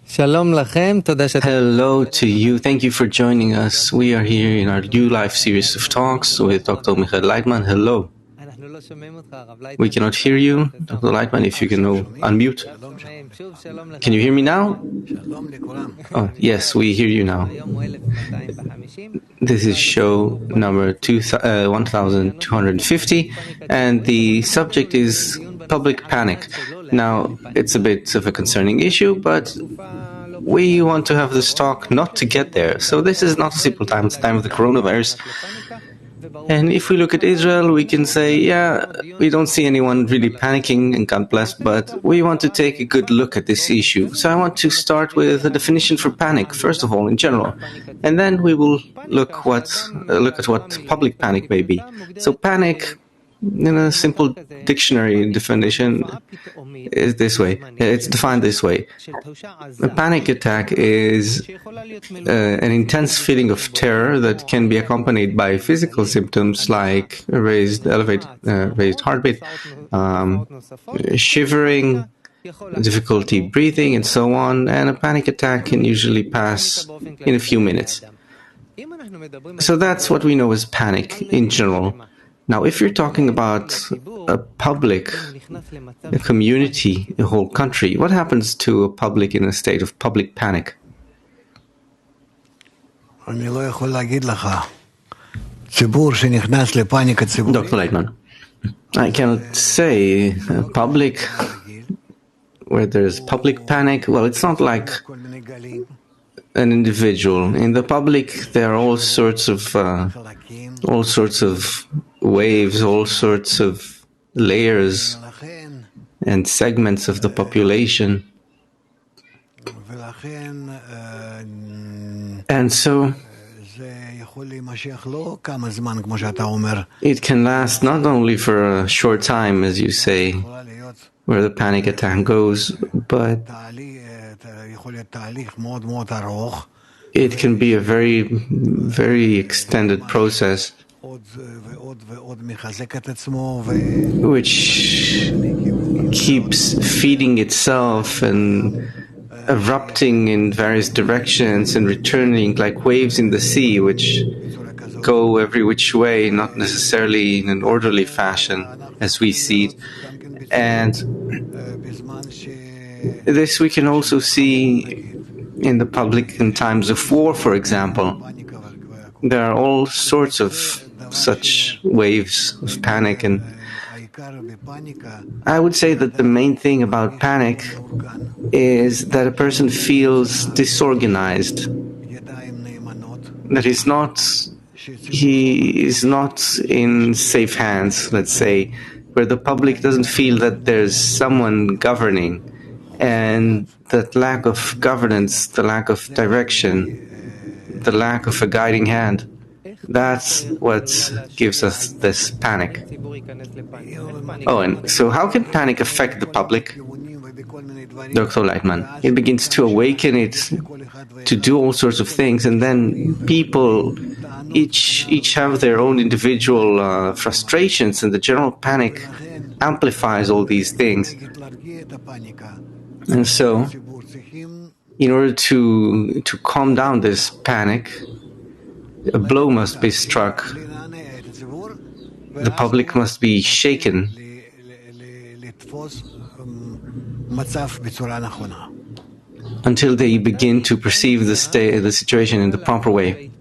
Hello to you. Thank you for joining us. We are here in our new live series of talks with Dr. Michael Leitman. Hello. We cannot hear you, Dr. Leitman, if you can unmute. Can you hear me now? Oh, yes, we hear you now. This is show number 1250, and the subject is public panic. Now, it's a bit of a concerning issue, but we want to have this talk not to get there. So this is not a simple time, it's the time of the coronavirus. And if we look at Israel, we can say, yeah, we don't see anyone really panicking, and God bless, but we want to take a good look at this issue. So I want to start with a definition for panic, first of all, in general. And then we will look at what public panic may be. So panic, in a simple dictionary definition, is this way. It's defined this way. A panic attack is an intense feeling of terror that can be accompanied by physical symptoms like raised heartbeat, shivering, difficulty breathing, and so on. And a panic attack can usually pass in a few minutes. So that's what we know as panic in general. Now, if you're talking about a public, a community, a whole country, what happens to a public in a state of public panic? Dr. Leitman, I cannot say public where there's public panic. Well, it's not like an individual. In the public, there are all sorts of waves, all sorts of layers and segments of the population. And so it can last not only for a short time, as you say, where the panic attack goes, but it can be a very, very extended process which keeps feeding itself and erupting in various directions and returning like waves in the sea, which go every which way, not necessarily in an orderly fashion as we see it. And this we can also see in the public in times of war, for example. There are all sorts of such waves of panic, and I would say that the main thing about panic is that a person feels disorganized, that he is not in safe hands, let's say, where the public doesn't feel that there's someone governing, and that lack of governance, the lack of direction, the lack of a guiding hand, that's what gives us this panic. Oh, and so how can panic affect the public? Dr. Leitman, it begins to awaken it to do all sorts of things, and then people each have their own individual frustrations, and the general panic amplifies all these things. And so, in order to calm down this panic, a blow must be struck. The public must be shaken until they begin to perceive the situation in the proper way.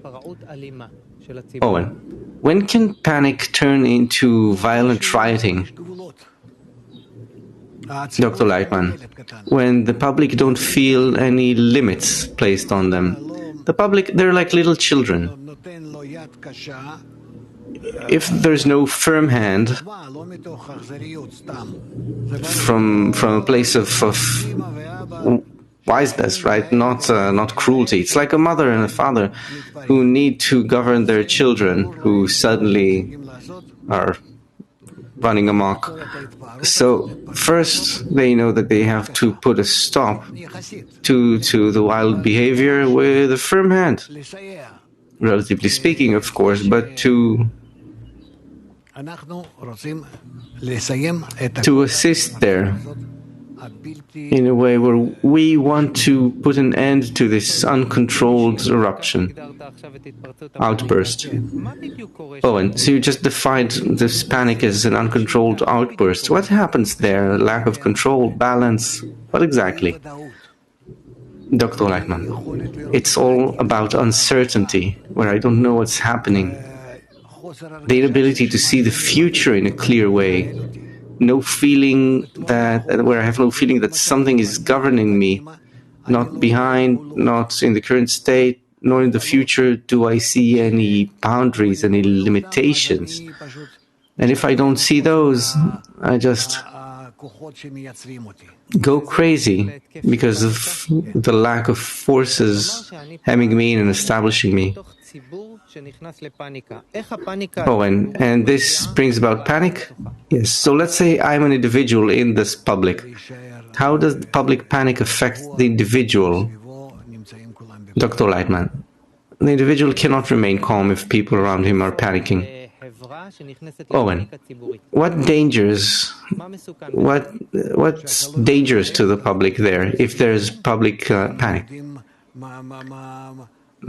Owen, when can panic turn into violent rioting? Dr. Leitman, when the public don't feel any limits placed on them. The public, they're like little children. If there's no firm hand from a place of wiseness, right? Not cruelty. It's like a mother and a father who need to govern their children who suddenly are running amok. So first they know that they have to put a stop to the wild behavior with a firm hand, relatively speaking, of course, but to assist there. in a way where we want to put an end to this uncontrolled eruption, outburst. Owen, so you just defined this panic as an uncontrolled outburst. What happens there? Lack of control, balance? What exactly? Dr. Leitman, it's all about uncertainty, where I don't know what's happening. The inability to see the future in a clear way. No feeling where I have no feeling that something is governing me. Not behind, not in the current state, nor in the future do I see any boundaries, any limitations. And if I don't see those, I just go crazy because of the lack of forces hemming me in and establishing me. Oh, and this brings about panic? Yes. So let's say I'm an individual in this public. How does the public panic affect the individual? Dr. Leitman, the individual cannot remain calm if people around him are panicking. Owen, what's dangerous to the public there if there's public panic?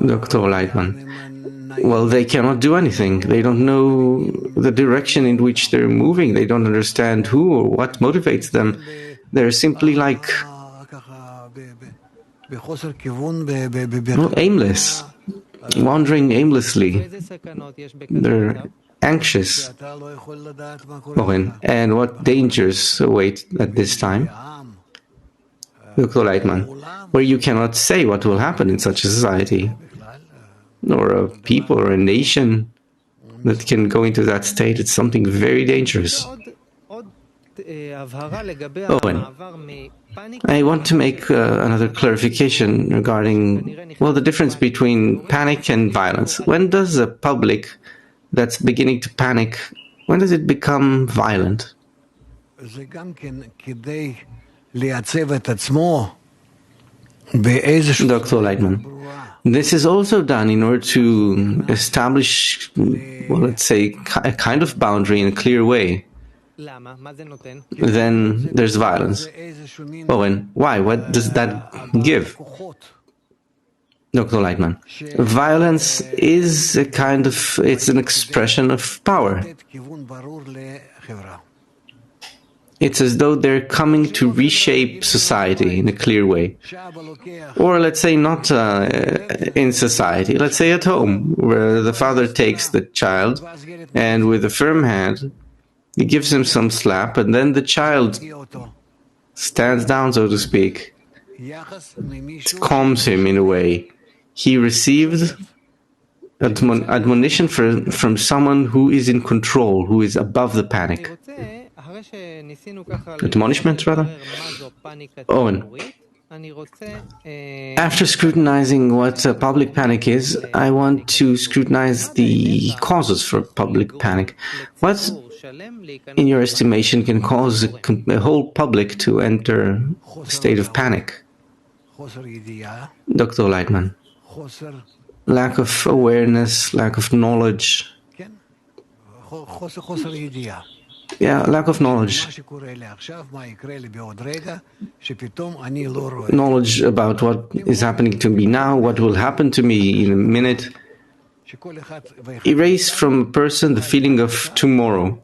Dr. Leitman, well, they cannot do anything. They don't know the direction in which they're moving. They don't understand who or what motivates them. They're simply like aimless, wandering aimlessly. They're anxious. Owen, and what dangers await at this time? Dr. Leitman, where you cannot say what will happen in such a society, or a people or a nation that can go into that state. It's something very dangerous. Owen, I want to make another clarification regarding, well, the difference between panic and violence. When does a public that's beginning to panic, when does it become violent? Dr. Leitman, this is also done in order to establish, well, let's say, a kind of boundary in a clear way. Then there's violence. Oh, and why? What does that give? Dr. Leitman, violence is a kind of, it's an expression of power. It's as though they're coming to reshape society in a clear way. Or let's say not in society, let's say at home, where the father takes the child and with a firm hand, he gives him some slap, and then the child stands down, so to speak. It calms him in a way. He received admonition from someone who is in control, who is above the panic. Admonishment, rather? Owen, after scrutinizing what public panic is, I want to scrutinize the causes for public panic. What, in your estimation, can cause a whole public to enter a state of panic? Dr. Leitman, lack of awareness, lack of knowledge. Yeah, lack of knowledge. Knowledge about what is happening to me now, what will happen to me in a minute. Erase from a person the feeling of tomorrow.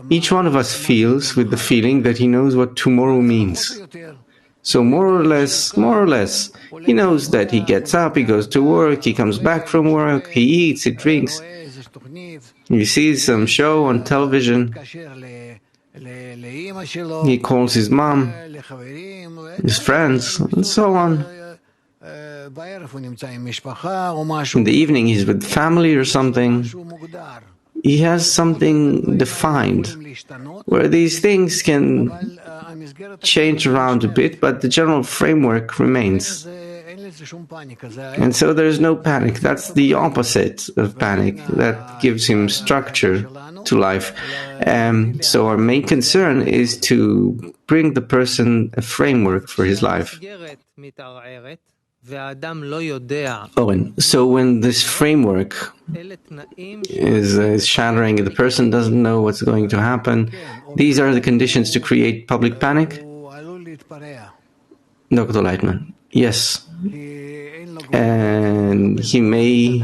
Each one of us feels with the feeling that he knows what tomorrow means. So more or less, he knows that he gets up, he goes to work, he comes back from work, he eats, he drinks. He sees some show on television. He calls his mom, his friends, and so on. In the evening, he's with family or something. He has something defined, where these things can change around a bit, but the general framework remains. And so there's no panic. That's the opposite of panic. That gives him structure to life. So our main concern is to bring the person a framework for his life. Owen, so when this framework is shattering, the person doesn't know what's going to happen, these are the conditions to create public panic? Dr. Lightman, yes. And he may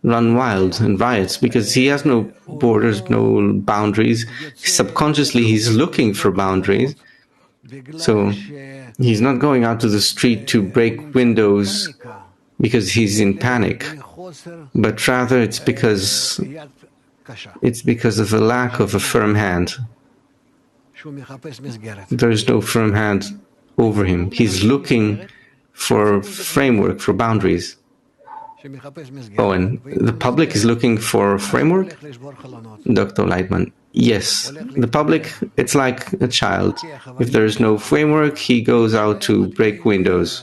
run wild and riots because he has no borders, no boundaries. Subconsciously, he's looking for boundaries. So he's not going out to the street to break windows because he's in panic, but rather it's because of a lack of a firm hand. There is no firm hand over him. He's looking for framework, for boundaries. Oh, and the public is looking for a framework? Dr. Lightman, yes. The public, it's like a child. If there is no framework, he goes out to break windows.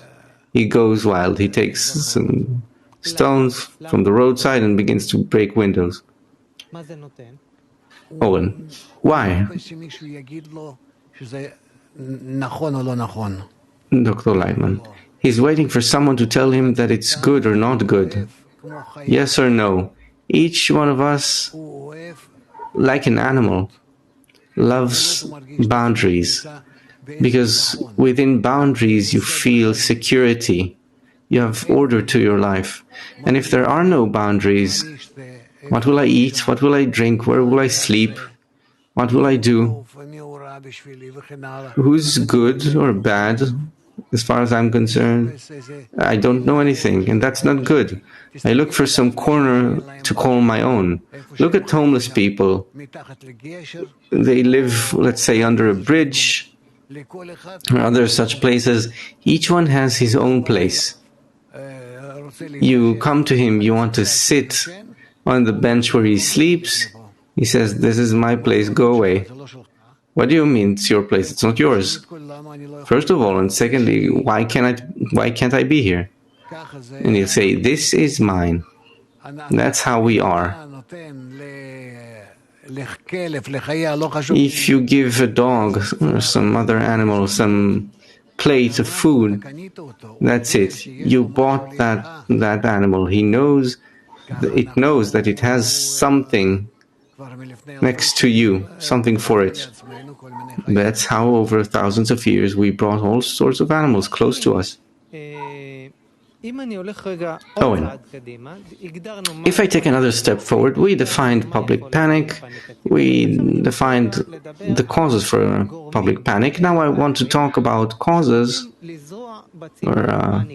He goes wild. He takes some stones from the roadside and begins to break windows. Owen, why? Dr. Lightman, he's waiting for someone to tell him that it's good or not good. Yes or no. Each one of us, like an animal, loves boundaries. Because within boundaries you feel security. You have order to your life. And if there are no boundaries, what will I eat? What will I drink? Where will I sleep? What will I do? Who's good or bad? As far as I'm concerned, I don't know anything, and that's not good. I look for some corner to call my own. Look at homeless people. They live, let's say, under a bridge or other such places. Each one has his own place. You come to him, you want to sit on the bench where he sleeps. He says, "This is my place, go away." What do you mean it's your place? It's not yours. First of all, and secondly, why can't I be here? And he'll say, "This is mine." That's how we are. If you give a dog or some other animal some plate of food, that's it. You bought that animal. It knows that it has something next to you, something for it. That's how over thousands of years we brought all sorts of animals close to us. Owen, if I take another step forward, we defined public panic, we defined the causes for public panic. Now I want to talk about causes or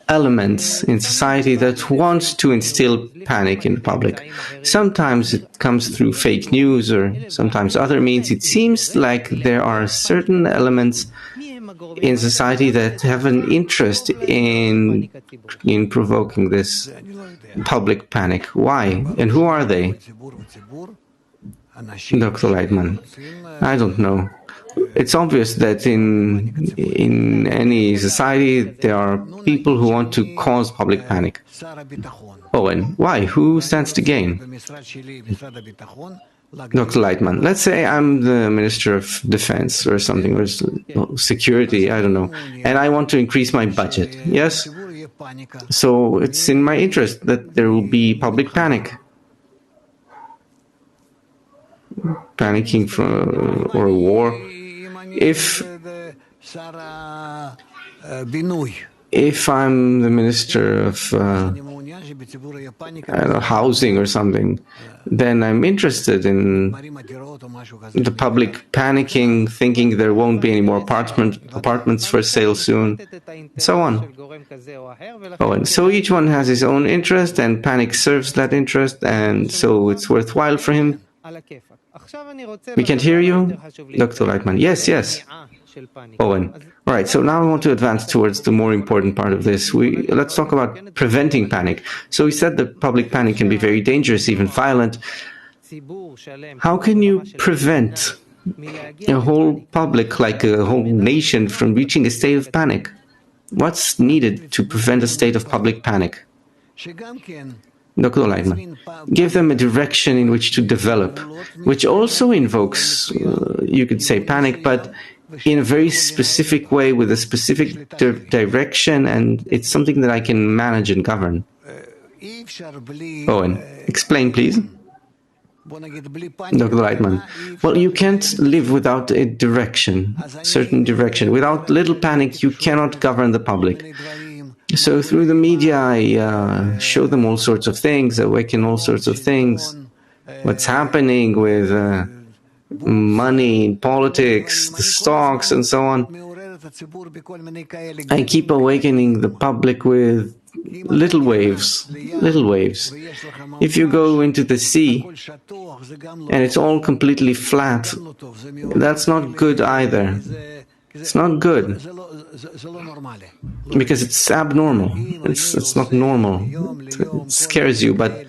elements in society that want to instill panic in the public. Sometimes it comes through fake news or sometimes other means. It seems like there are certain elements in society that have an interest in provoking this public panic. Why? And who are they? Dr. Lightman, I don't know. It's obvious that in any society there are people who want to cause public panic. Oh, and why? Who stands to gain? Dr. Lightman, let's say I'm the Minister of Defense or something, or security, I don't know, and I want to increase my budget, yes? So it's in my interest that there will be public panic. Panicking or a war. If I'm the Minister of housing or something, then I'm interested in the public panicking, thinking there won't be any more apartments for sale soon, and so on. Oh, and so each one has his own interest, and panic serves that interest, and so it's worthwhile for him. We can't hear you, Dr. Lightman. Yes. Owen. All right, so now I want to advance towards the more important part of this. Let's talk about preventing panic. So we said that public panic can be very dangerous, even violent. How can you prevent a whole public, like a whole nation, from reaching a state of panic? What's needed to prevent a state of public panic? Dr. Lightman, give them a direction in which to develop, which also invokes, you could say, panic, but in a very specific way with a specific direction, and it's something that I can manage and govern. Owen, explain, please. Dr. Leitman. Well, you can't live without a direction, certain direction. Without little panic, you cannot govern the public. So through the media, I show them all sorts of things, awaken all sorts of things. What's happening with money, politics, the stocks, and so on. I keep awakening the public with little waves, little waves. If you go into the sea and it's all completely flat, that's not good either. It's not good because it's abnormal. It's not normal. It scares you. But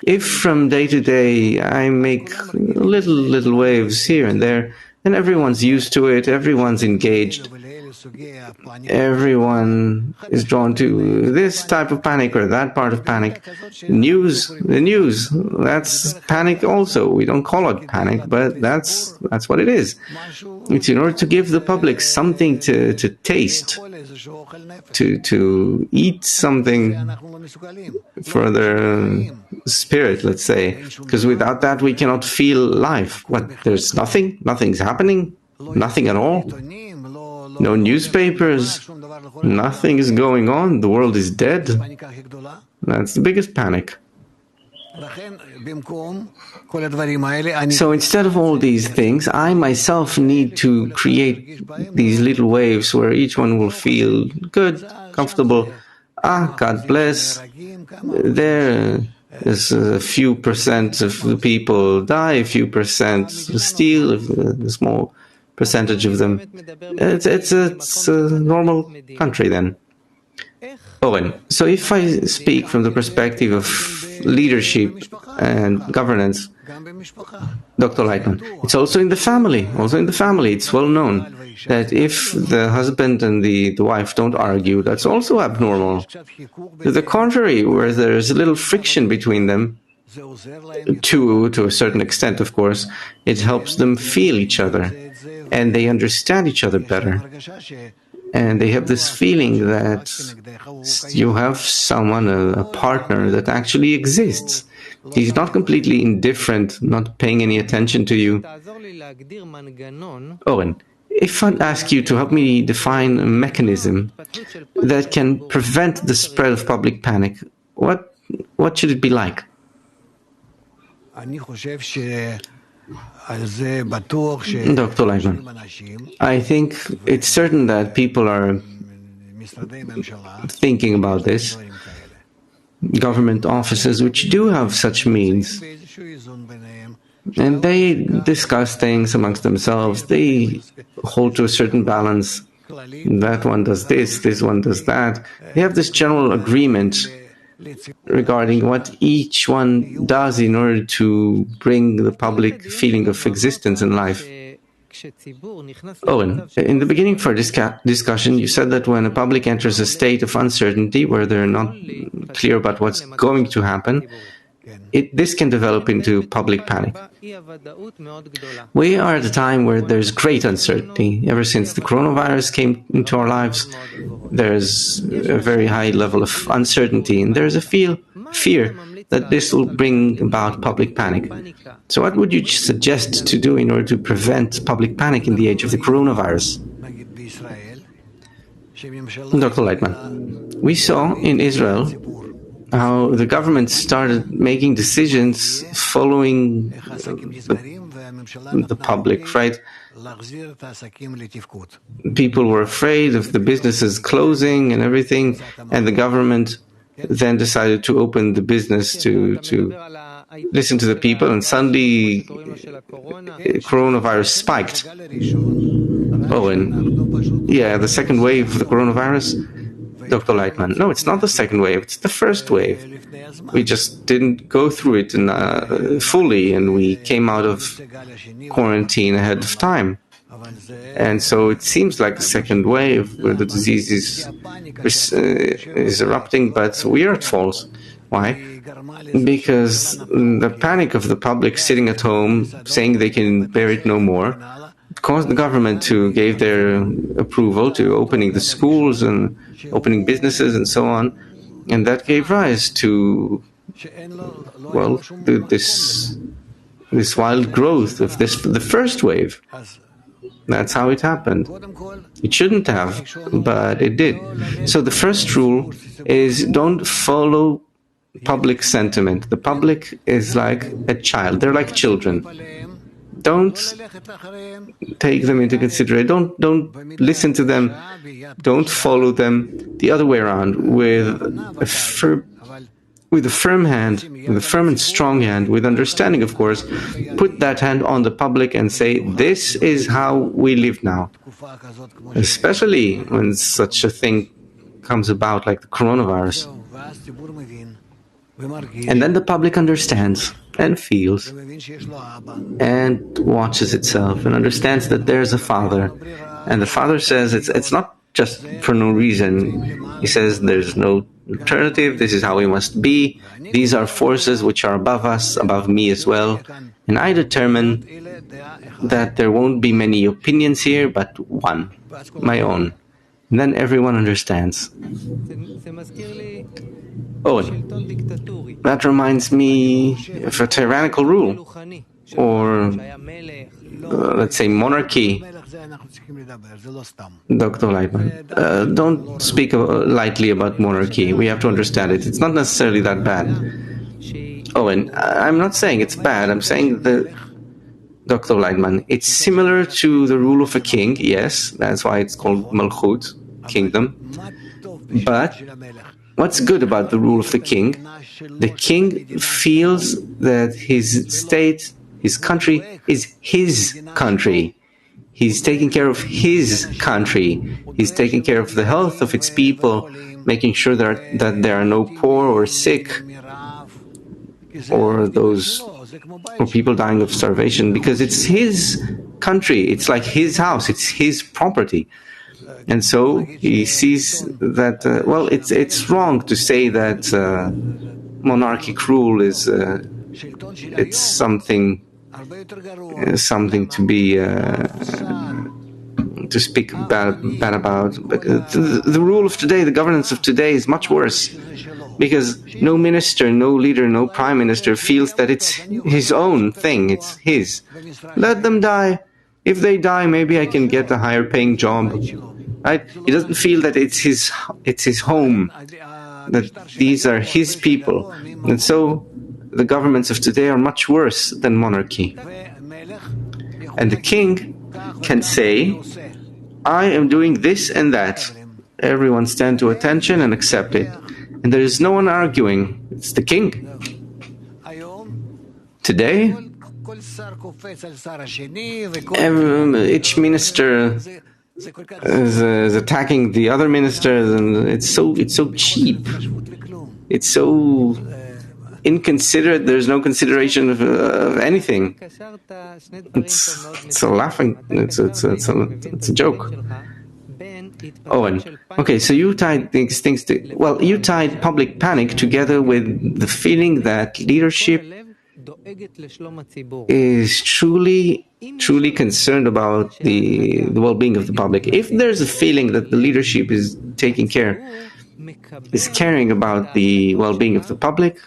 if from day to day I make little waves here and there, and everyone's used to it, everyone's engaged, everyone is drawn to this type of panic or that part of panic. The news, that's panic also. We don't call it panic, but that's what it is. It's in order to give the public something to taste, to eat something for their spirit, let's say. Because without that, we cannot feel life. What? There's nothing's happening, nothing at all. No newspapers, nothing is going on, the world is dead. That's the biggest panic. So instead of all these things, I myself need to create these little waves where each one will feel good, comfortable. God bless. There's a few percent of the people die, a few percent steal, a small percentage of them. It's a normal country then. Owen, so if I speak from the perspective of leadership and governance, Dr. Leitman, it's also in the family. It's well known that if the husband and the wife don't argue, that's also abnormal. To the contrary, where there's a little friction between them, to a certain extent, of course, it helps them feel each other, and they understand each other better. And they have this feeling that you have someone, a partner that actually exists. He's not completely indifferent, not paying any attention to you. Owen, if I'd ask you to help me define a mechanism that can prevent the spread of public panic, what should it be like? Dr. Leitman, I think it's certain that people are thinking about this. Government offices which do have such means, and they discuss things amongst themselves. They hold to a certain balance. That one does this one does that. They have this general agreement regarding what each one does in order to bring the public feeling of existence in life. Owen, in the beginning for this discussion, you said that when a public enters a state of uncertainty where they're not clear about what's going to happen, this can develop into public panic. We are at a time where there's great uncertainty. Ever since the coronavirus came into our lives, there's a very high level of uncertainty, and there's a fear that this will bring about public panic. So what would you suggest to do in order to prevent public panic in the age of the coronavirus? Dr. Leitman, we saw in Israel how the government started making decisions following the public, right? People were afraid of the businesses closing and everything, and the government then decided to open the business to listen to the people, and suddenly coronavirus spiked. The second wave of the coronavirus? Dr. Leitman, no, it's not the second wave, it's the first wave. We just didn't go through it fully, and we came out of quarantine ahead of time. And so it seems like a second wave where the disease is erupting, but we are at fault. Why? Because the panic of the public sitting at home saying they can bear it no more caused the government to give their approval to opening the schools and opening businesses and so on, and that gave rise to this this wild growth of the first wave. That's how it happened. It shouldn't have, but it did. So the first rule is don't follow public sentiment. The public is like a child. They're like children. Don't take them into consideration. Don't listen to them. Don't follow them. The other way around, with a firm hand, with a firm and strong hand, with understanding, of course, put that hand on the public and say, this is how we live now. Especially when such a thing comes about like the coronavirus. And then the public understands and feels and watches itself and understands that there's a father. And the father says it's not just for no reason. He says there's no alternative, this is how we must be. These are forces which are above us, above me as well. And I determine that there won't be many opinions here, but one, my own. And then everyone understands. Owen, that reminds me of a tyrannical rule, or let's say monarchy. Dr. Leitman, don't speak lightly about monarchy. We have to understand it. It's not necessarily that bad. Owen, I'm not saying it's bad. I'm saying that, Dr. Leitman, it's similar to the rule of a king. Yes, that's why it's called Malchut, kingdom. But what's good about the rule of the king? The king feels that his state, his country, is his country. He's taking care of his country. He's taking care of the health of its people, making sure that there are no poor or sick, or people dying of starvation, because it's his country. It's like his house. It's his property. And so he sees that, it's wrong to say that monarchic rule is it's something to be to speak bad about. But the rule of today, the governance of today, is much worse, because no minister, no leader, no prime minister feels that it's his own thing. It's his. Let them die. If they die, maybe I can get a higher paying job. Right? He doesn't feel that it's his home, that these are his people. And so the governments of today are much worse than monarchy. And the king can say, I am doing this and that. Everyone stand to attention and accept it. And there is no one arguing. It's the king. Today, each minister is attacking the other ministers, and it's so cheap. It's so inconsiderate. There's no consideration of anything. It's a laughing. It's a joke. Owen, okay, so you tied things you tied public panic together with the feeling that leadership is truly concerned about the well-being of the public. If there's a feeling that the leadership is caring about the well-being of the public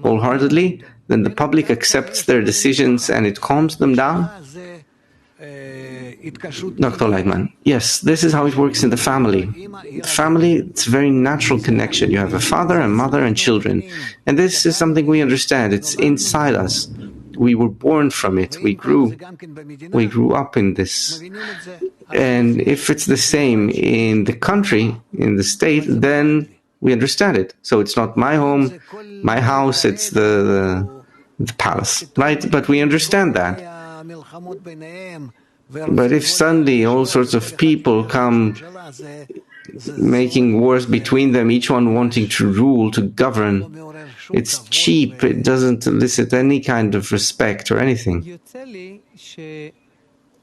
wholeheartedly, then the public accepts their decisions and it calms them down. Dr. Leitman, yes, this is how it works in the family. The family, it's a very natural connection. You have a father, a mother, and children. And this is something we understand. It's inside us. We were born from it. We grew up in this. And if it's the same in the country, in the state, then we understand it. So it's not my home, my house, it's the palace, right? But we understand that. But if suddenly all sorts of people come making wars between them, each one wanting to rule, to govern, it's cheap. It doesn't elicit any kind of respect or anything.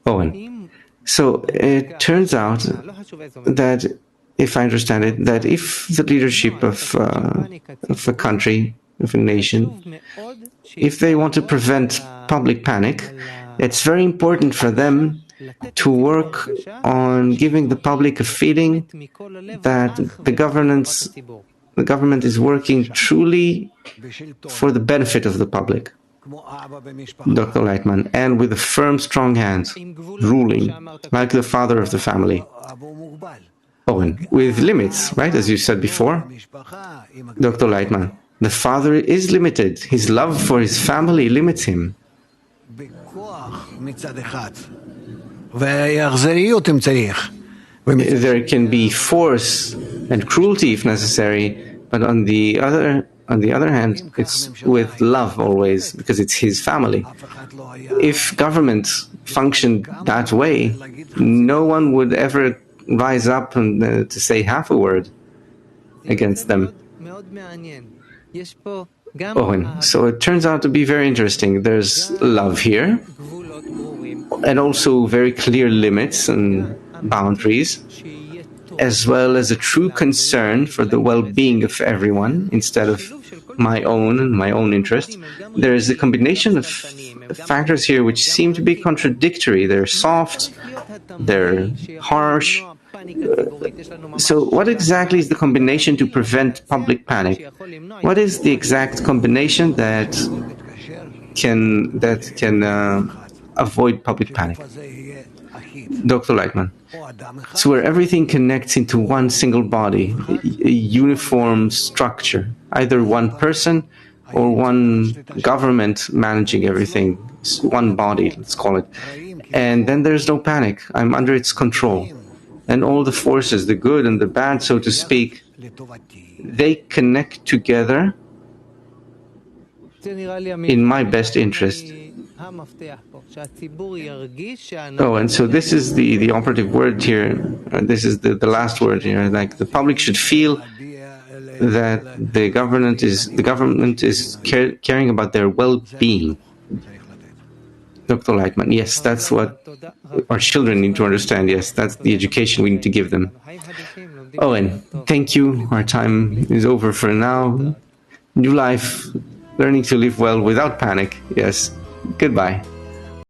Owen, so it turns out that, if I understand it, that if the leadership of a country, of a nation, if they want to prevent public panic, it's very important for them to work on giving the public a feeling that the government is working truly for the benefit of the public. Dr. Lightman, and with a firm, strong hand, ruling, like the father of the family. Owen, with limits, right, as you said before? Dr. Lightman, the father is limited. His love for his family limits him. There can be force and cruelty if necessary, but on the other hand, it's with love always, because it's his family. If government functioned that way, no one would ever rise up and to say half a word against them. Owen, so it turns out to be very interesting. There's love here, and also very clear limits and boundaries, as well as a true concern for the well-being of everyone instead of my own interest. There is a combination of factors here which seem to be contradictory. They're soft, they're harsh. So what exactly is the combination to prevent public panic? What is the exact combination that can avoid public panic? Dr. Lightman, it's where everything connects into one single body, a uniform structure, either one person or one government managing everything, one body, let's call it. And then there's no panic. I'm under its control. And all the forces, the good and the bad, so to speak, they connect together in my best interest. Oh, and so this is the operative word here. This is the last word here. Like, the public should feel that the government is caring about their well-being. Dr. Lightman, yes, that's what our children need to understand. Yes, that's the education we need to give them. Owen, thank you. Our time is over for now. New life, learning to live well without panic. Yes, goodbye.